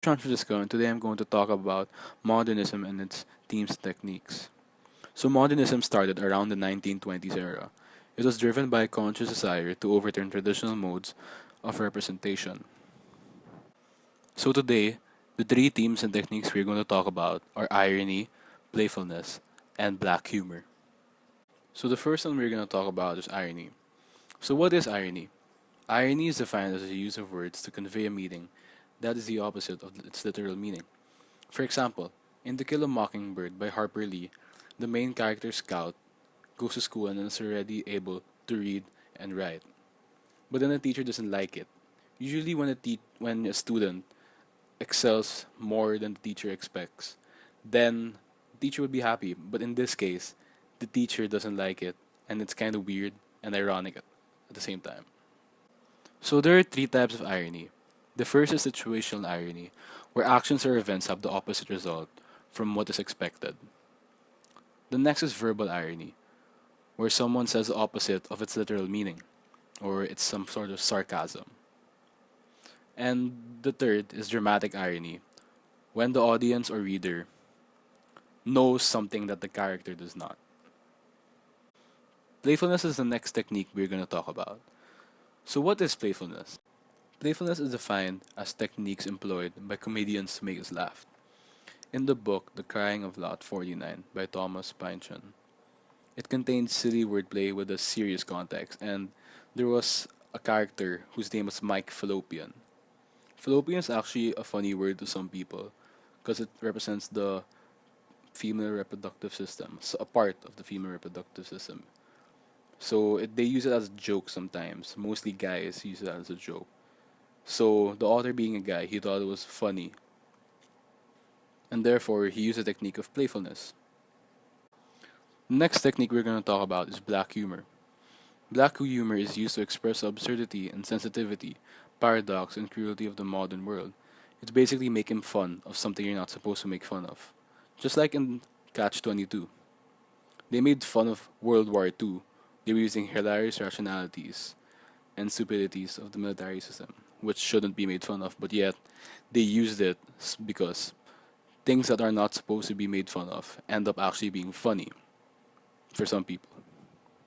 San Francisco, and today I'm going to talk about modernism and its themes and techniques. So, modernism started around the 1920s era. It was driven by a conscious desire to overturn traditional modes of representation. So, today, the three themes and techniques we're going to talk about are irony, playfulness, and black humor. So, the first one we're going to talk about is irony. So, what is irony? Irony is defined as the use of words to convey a meaning that is the opposite of its literal meaning. For example, in To Kill a Mockingbird by Harper Lee, the main character Scout goes to school and is already able to read and write. But then the teacher doesn't like it. Usually when a student excels more than the teacher expects, then the teacher would be happy. But in this case, the teacher doesn't like it, and it's kind of weird and ironic at the same time. So there are three types of irony. The first is situational irony, where actions or events have the opposite result from what is expected. The next is verbal irony, where someone says the opposite of its literal meaning, or it's some sort of sarcasm. And the third is dramatic irony, when the audience or reader knows something that the character does not. Playfulness is the next technique we're going to talk about. So, what is playfulness? Playfulness is defined as techniques employed by comedians to make us laugh. In the book The Crying of Lot 49 by Thomas Pynchon, it contains silly wordplay with a serious context, and there was a character whose name was Mike Fallopian. Fallopian is actually a funny word to some people because it represents the female reproductive system, so a part of the female reproductive system. So they use it as a joke sometimes. Mostly guys use it as a joke. So the author being a guy, he thought it was funny, and therefore he used a technique of playfulness. The next technique we're going to talk about is black humor. Black humor is used to express the absurdity and sensitivity, paradox, and cruelty of the modern world. It's basically making fun of something you're not supposed to make fun of. Just like in Catch 22. They made fun of World War II. They were using hilarious rationalities and stupidities of the military system, which shouldn't be made fun of, but yet they used it because things that are not supposed to be made fun of end up actually being funny for some people.